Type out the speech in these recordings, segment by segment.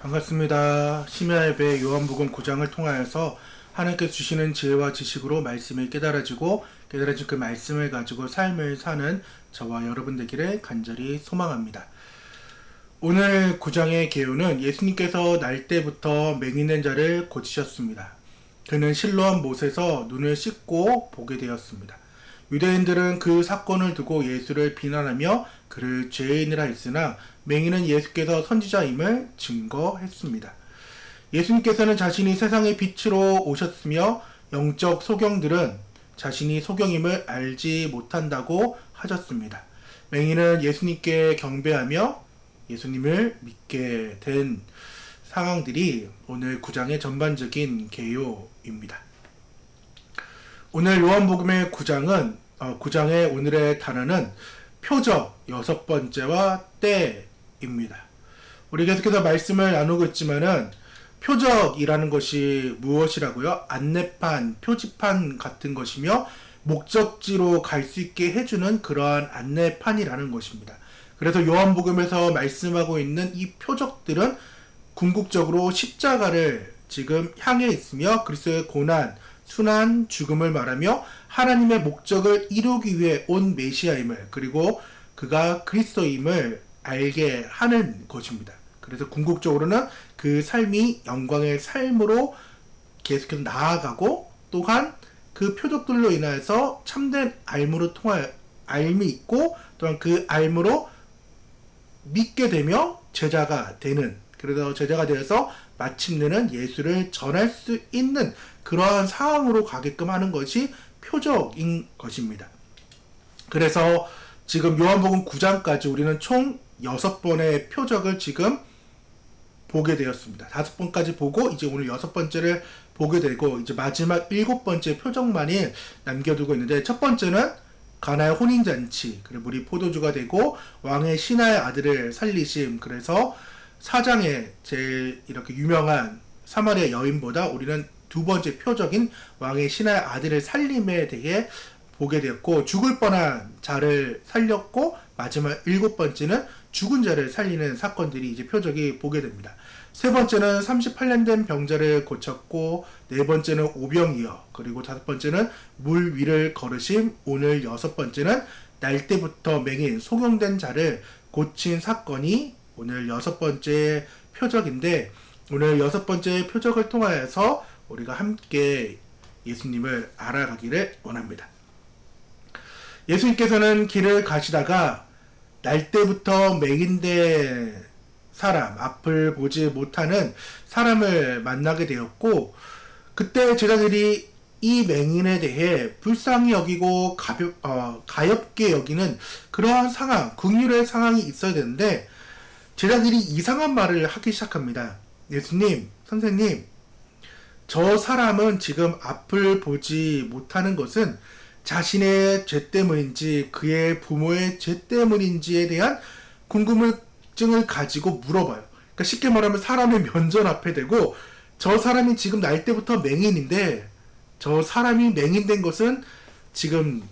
반갑습니다. 심야의 배 요한복음 9장을 통하여서 하나님께서 주시는 지혜와 지식으로 말씀이 깨달아지고 깨달아진 그 말씀을 가지고 삶을 사는 저와 여러분 되기를 간절히 소망합니다. 오늘 9장의 개요는 예수님께서 날 때부터 맹인된 자를 고치셨습니다. 그는 실로암 못에서 눈을 씻고 보게 되었습니다. 유대인들은 그 사건을 두고 예수를 비난하며 그를 죄인이라 했으나 맹인은 예수께서 선지자임을 증거했습니다. 예수님께서는 자신이 세상의 빛으로 오셨으며 영적 소경들은 자신이 소경임을 알지 못한다고 하셨습니다. 맹인은 예수님께 경배하며 예수님을 믿게 된 상황들이 오늘 9장의 전반적인 개요입니다. 오늘 요한복음의 9장의 오늘의 단어는 표적 6번째와 때입니다. 우리 계속해서 말씀을 나누고 있지만은 표적이라는 것이 무엇이라고요? 안내판, 표지판 같은 것이며 목적지로 갈 수 있게 해주는 그러한 안내판이라는 것입니다. 그래서 요한복음에서 말씀하고 있는 이 표적들은 궁극적으로 십자가를 지금 향해 있으며 그리스도의 고난, 순환, 죽음을 말하며 하나님의 목적을 이루기 위해 온 메시아임을 그리고 그가 그리스도임을 알게 하는 것입니다. 그래서 궁극적으로는 그 삶이 영광의 삶으로 계속해서 나아가고 또한 그 표적들로 인하여서 참된 알므로 통하여 알미 있고 또한 그 알므로 믿게 되며 제자가 되는, 그래서 제자가 되어서 마침내는 예수를 전할 수 있는 그러한 상황으로 가게끔 하는 것이 표적인 것입니다. 그래서 지금 요한복음 9장까지 우리는 총 6번의 표적을 지금 보게 되었습니다. 5번까지 보고 이제 오늘 6번째를 보게 되고 이제 마지막 7번째 표적만이 남겨두고 있는데, 첫 번째는 가나의 혼인잔치, 그리고 물이 포도주가 되고 왕의 신하의 아들을 살리심. 그래서 4장에 제일 이렇게 유명한 사마리아 여인보다 우리는 두 번째 표적인 왕의 신하의 아들을 살림에 대해 보게 되었고, 죽을 뻔한 자를 살렸고, 마지막 7번째는 죽은 자를 살리는 사건들이 이제 표적이 보게 됩니다. 세 번째는 38년 된 병자를 고쳤고, 네 번째는 오병이어, 그리고 다섯 번째는 물 위를 걸으심, 오늘 6번째는 날 때부터 맹인, 소경된 자를 고친 사건이 오늘 6번째 표적인데, 오늘 6번째 표적을 통하여서 우리가 함께 예수님을 알아가기를 원합니다. 예수님께서는 길을 가시다가 날 때부터 맹인된 사람, 앞을 보지 못하는 사람을 만나게 되었고, 그때 제자들이 이 맹인에 대해 불쌍히 여기고 가엽게 여기는 그러한 상황, 긍휼의 상황이 있어야 되는데 제자들이 이상한 말을 하기 시작합니다. 예수님, 선생님, 저 사람은 지금 앞을 보지 못하는 것은 자신의 죄 때문인지 그의 부모의 죄 때문인지에 대한 궁금증을 가지고 물어봐요. 그러니까 쉽게 말하면 사람의 면전 앞에 대고 저 사람이 지금 날 때부터 맹인인데 저 사람이 맹인된 것은 지금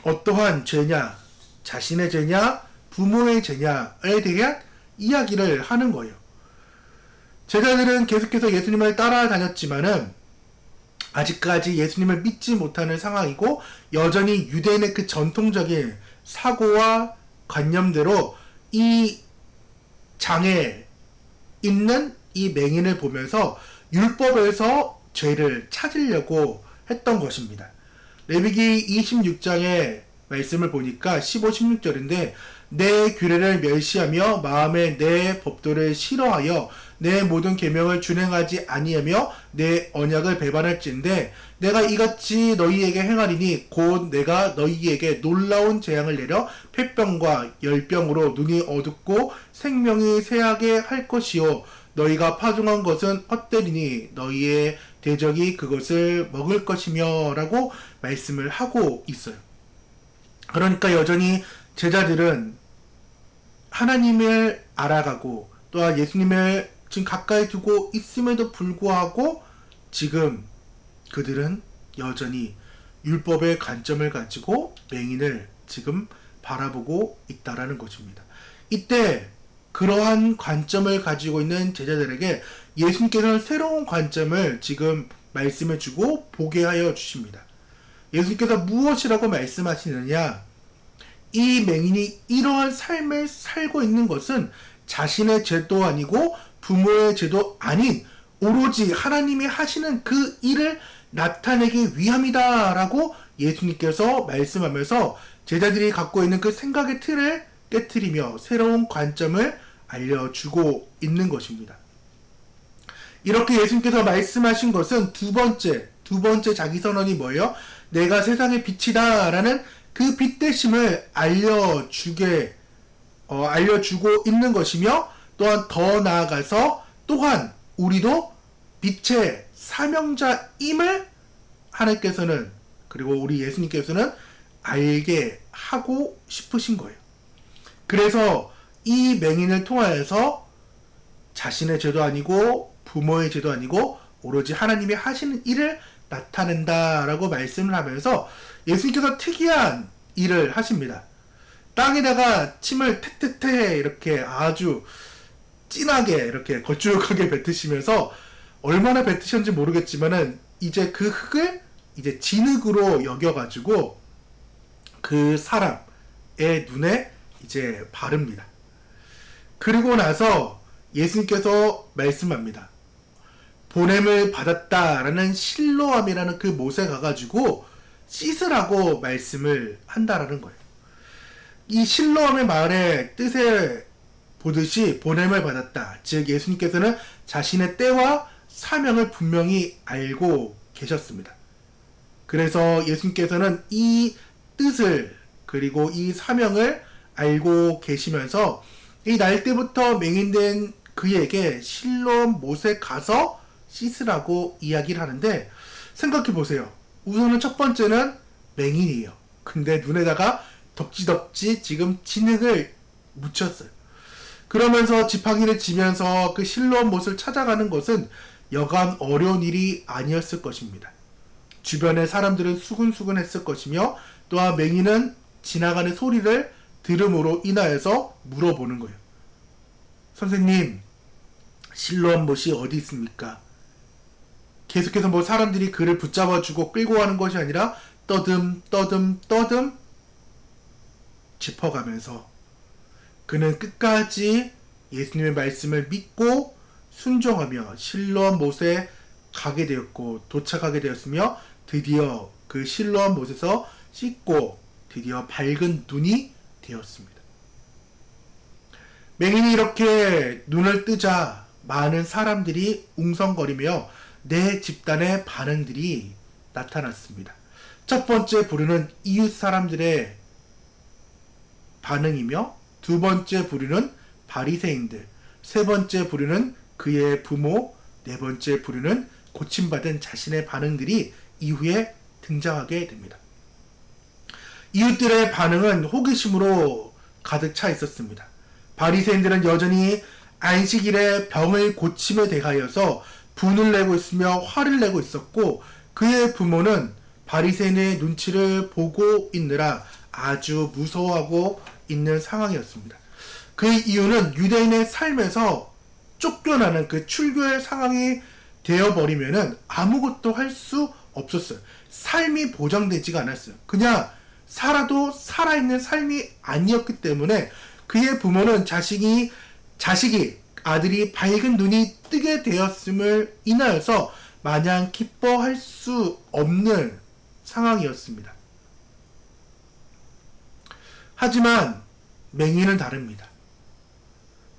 어떠한 죄냐, 자신의 죄냐, 부모의 죄냐에 대한 이야기를 하는 거예요. 제자들은 계속해서 예수님을 따라다녔지만은 아직까지 예수님을 믿지 못하는 상황이고, 여전히 유대인의 그 전통적인 사고와 관념대로 이 장에 있는 이 맹인을 보면서 율법에서 죄를 찾으려고 했던 것입니다. 레위기 26장의 말씀을 보니까 15, 16절인데 내 규례를 멸시하며 마음에 내 법도를 싫어하여 내 모든 계명을 준행하지 아니하며 내 언약을 배반할진대 내가 이같이 너희에게 행하리니 곧 내가 너희에게 놀라운 재앙을 내려 폐병과 열병으로 눈이 어둡고 생명이 쇠하게 할 것이요 너희가 파종한 것은 헛되리니 너희의 대적이 그것을 먹을 것이며 라고 말씀을 하고 있어요. 그러니까 여전히 제자들은 하나님을 알아가고 또한 예수님을 지금 가까이 두고 있음에도 불구하고 지금 그들은 여전히 율법의 관점을 가지고 맹인을 지금 바라보고 있다라는 것입니다. 이때 그러한 관점을 가지고 있는 제자들에게 예수님께서는 새로운 관점을 지금 말씀해 주고 보게 하여 주십니다. 예수님께서 무엇이라고 말씀하시느냐? 이 맹인이 이러한 삶을 살고 있는 것은 자신의 죄도 아니고 부모의 죄도 아닌 오로지 하나님이 하시는 그 일을 나타내기 위함이다 라고 예수님께서 말씀하면서 제자들이 갖고 있는 그 생각의 틀을 깨트리며 새로운 관점을 알려주고 있는 것입니다. 이렇게 예수님께서 말씀하신 것은 두 번째 자기 선언이 뭐예요? 내가 세상의 빛이다 라는 그 빛대심을 알려주고 있는 것이며, 또한 더 나아가서 또한 우리도 빛의 사명자임을 하나님께서는, 그리고 우리 예수님께서는 알게 하고 싶으신 거예요. 그래서 이 맹인을 통하여서 자신의 죄도 아니고 부모의 죄도 아니고 오로지 하나님이 하시는 일을 나타낸다라고 말씀을 하면서 예수님께서 특이한 일을 하십니다. 땅에다가 침을 태태태 이렇게 아주 진하게 이렇게 걸쭉하게 뱉으시면서, 얼마나 뱉으셨는지 모르겠지만은 이제 그 흙을 이제 진흙으로 여겨가지고 그 사람의 눈에 이제 바릅니다. 그리고 나서 예수님께서 말씀합니다. 보냄을 받았다라는 실로암이라는 그 못에 가가지고 씻으라고 말씀을 한다라는 거예요. 이 실로암의 말의 뜻에 보듯이 보냄을 받았다. 즉 예수님께서는 자신의 때와 사명을 분명히 알고 계셨습니다. 그래서 예수님께서는 이 뜻을 그리고 이 사명을 알고 계시면서 이 날 때부터 맹인된 그에게 실로암 못에 가서 씻으라고 이야기를 하는데, 생각해 보세요. 우선은 첫 번째는 맹인이에요. 근데 눈에다가 덕지덕지 지금 진흙을 묻혔어요. 그러면서 지팡이를 지면서 그 실로암 못을 찾아가는 것은 여간 어려운 일이 아니었을 것입니다. 주변의 사람들은 수근수근 했을 것이며, 또한 맹인은 지나가는 소리를 들음으로 인하여서 물어보는 거예요. 선생님, 실로암 못이 어디 있습니까? 계속해서 뭐 사람들이 그를 붙잡아주고 끌고 가는 것이 아니라 떠듬 짚어가면서 그는 끝까지 예수님의 말씀을 믿고 순종하며 실로암 못에 가게 되었고 도착하게 되었으며, 드디어 그 실로암 못에서 씻고 드디어 밝은 눈이 되었습니다. 맹인이 이렇게 눈을 뜨자 많은 사람들이 웅성거리며 네 집단의 반응들이 나타났습니다. 첫 번째 부류는 이웃 사람들의 반응이며, 두 번째 부류는 바리새인들, 세 번째 부류는 그의 부모, 네 번째 부류는 고침받은 자신의 반응들이 이후에 등장하게 됩니다. 이웃들의 반응은 호기심으로 가득 차 있었습니다. 바리새인들은 여전히 안식일에 병을 고침에 대하여서 분을 내고 있으며 화를 내고 있었고, 그의 부모는 바리새인의 눈치를 보고 있느라 아주 무서워하고 있는 상황이었습니다. 그 이유는 유대인의 삶에서 쫓겨나는 그 출교의 상황이 되어버리면은 아무것도 할 수 없었어요. 삶이 보장되지가 않았어요. 그냥 살아도 살아있는 삶이 아니었기 때문에 그의 부모는 자식이 아들이 밝은 눈이 뜨게 되었음을 인하여서 마냥 기뻐할 수 없는 상황이었습니다. 하지만 맹인은 다릅니다.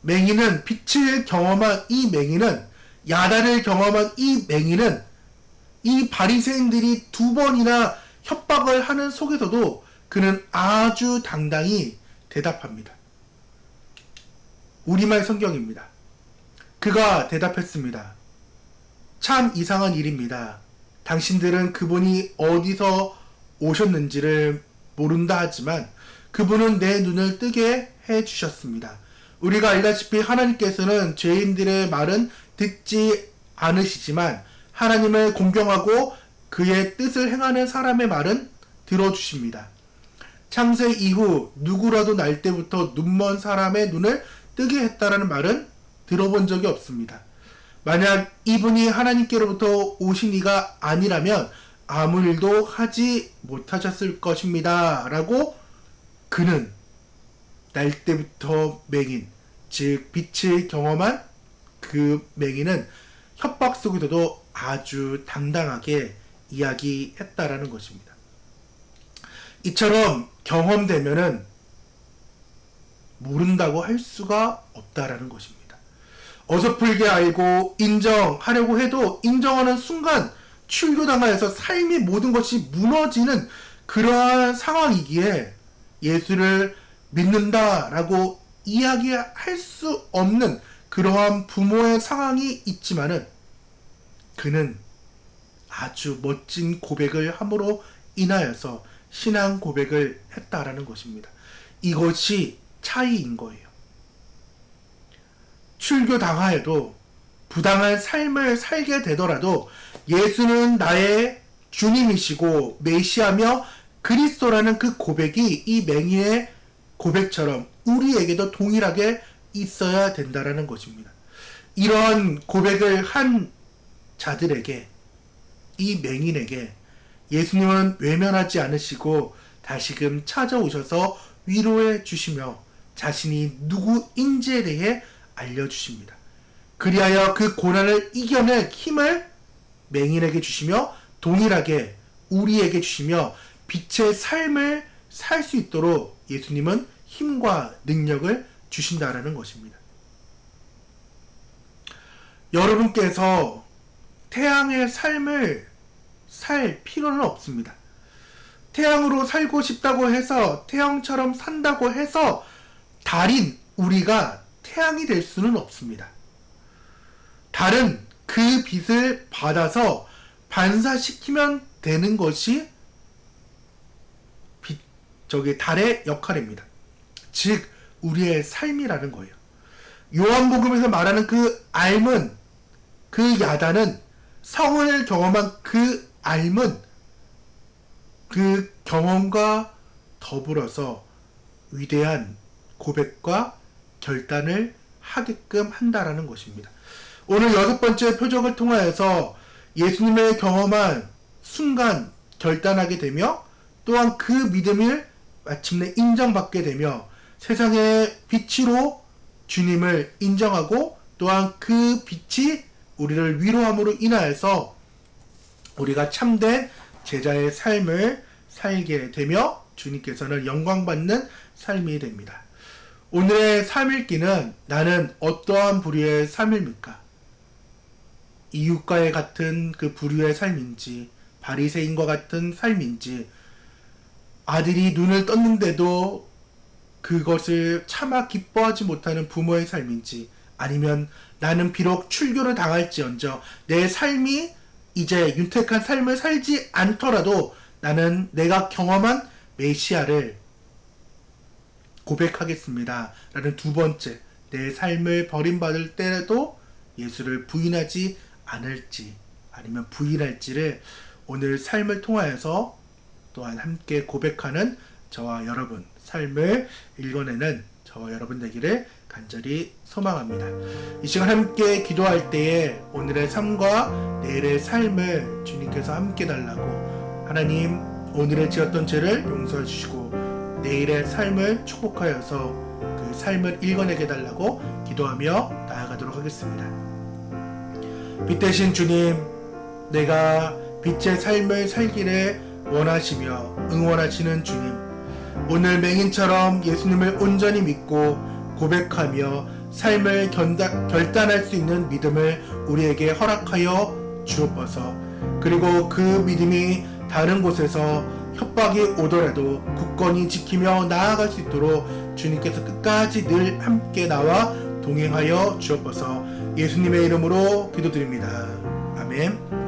맹인은 빛을 경험한 이 맹인은, 야단을 경험한 이 맹인은 이 바리새인들이 두 번이나 협박을 하는 속에서도 그는 아주 당당히 대답합니다. 우리말 성경입니다. 그가 대답했습니다. 참 이상한 일입니다. 당신들은 그분이 어디서 오셨는지를 모른다 하지만 그분은 내 눈을 뜨게 해주셨습니다. 우리가 알다시피 하나님께서는 죄인들의 말은 듣지 않으시지만 하나님을 공경하고 그의 뜻을 행하는 사람의 말은 들어주십니다. 창세 이후 누구라도 날 때부터 눈먼 사람의 눈을 뜨게 했다라는 말은 들어본 적이 없습니다. 만약 이분이 하나님께로부터 오신 이가 아니라면 아무 일도 하지 못하셨을 것입니다. 라고 그는 날 때부터 맹인, 즉 빛을 경험한 그 맹인은 협박 속에서도 아주 당당하게 이야기했다라는 것입니다. 이처럼 경험되면은 모른다고 할 수가 없다라는 것입니다. 어설프게 알고 인정하려고 해도 인정하는 순간 출교당하여서 삶의 모든 것이 무너지는 그러한 상황이기에 예수를 믿는다라고 이야기할 수 없는 그러한 부모의 상황이 있지만은 그는 아주 멋진 고백을 함으로 인하여서 신앙 고백을 했다라는 것입니다. 이것이 차이인 거예요. 출교당하여도 부당한 삶을 살게 되더라도 예수는 나의 주님이시고 메시아며 그리스도라는 그 고백이 이 맹인의 고백처럼 우리에게도 동일하게 있어야 된다라는 것입니다. 이런 고백을 한 자들에게, 이 맹인에게 예수님은 외면하지 않으시고 다시금 찾아오셔서 위로해 주시며 자신이 누구인지에 대해 알려주십니다. 그리하여 그 고난을 이겨낼 힘을 맹인에게 주시며 동일하게 우리에게 주시며 빛의 삶을 살 수 있도록 예수님은 힘과 능력을 주신다라는 것입니다. 여러분께서 태양의 삶을 살 필요는 없습니다. 태양으로 살고 싶다고 해서 태양처럼 산다고 해서 달인 우리가 태양이 될 수는 없습니다. 달은 그 빛을 받아서 반사시키면 되는 것이 달의 역할입니다. 즉 우리의 삶이라는 거예요. 요한복음에서 말하는 그 알문, 그 야단은 성을 경험한 그 알문, 그 경험과 더불어서 위대한 고백과 결단을 하게끔 한다라는 것입니다. 오늘 6번째 표적을 통하여서 예수님의 경험한 순간 결단하게 되며 또한 그 믿음을 마침내 인정받게 되며 세상의 빛으로 주님을 인정하고 또한 그 빛이 우리를 위로함으로 인하여서 우리가 참된 제자의 삶을 살게 되며 주님께서는 영광받는 삶이 됩니다. 오늘의 3일기는 나는 어떠한 부류의 삶입니까? 이웃과의 같은 그 부류의 삶인지 바리새인과 같은 삶인지 아들이 눈을 떴는데도 그것을 차마 기뻐하지 못하는 부모의 삶인지 아니면 나는 비록 출교를 당할지언정 내 삶이 이제 윤택한 삶을 살지 않더라도 나는 내가 경험한 메시아를 고백하겠습니다. 라는 2번째, 내 삶을 버림받을 때에도 예수를 부인하지 않을지 아니면 부인할지를 오늘 삶을 통하여서 또한 함께 고백하는 저와 여러분, 삶을 읽어내는 저와 여러분 되기를 간절히 소망합니다. 이 시간 함께 기도할 때에 오늘의 삶과 내일의 삶을 주님께서 함께 달라고 하나님 오늘의 지었던 죄를 용서해 주시고 내일의 삶을 축복하여서 그 삶을 읽어내게 달라고 기도하며 나아가도록 하겠습니다. 빛 대신 주님, 내가 빛의 삶을 살기를 원하시며 응원하시는 주님, 오늘 맹인처럼 예수님을 온전히 믿고 고백하며 삶을 결단할 수 있는 믿음을 우리에게 허락하여 주옵소서. 그리고 그 믿음이 다른 곳에서 협박이 오더라도 굳건히 지키며 나아갈 수 있도록 주님께서 끝까지 늘 함께 나와 동행하여 주옵소서. 예수님의 이름으로 기도드립니다. 아멘.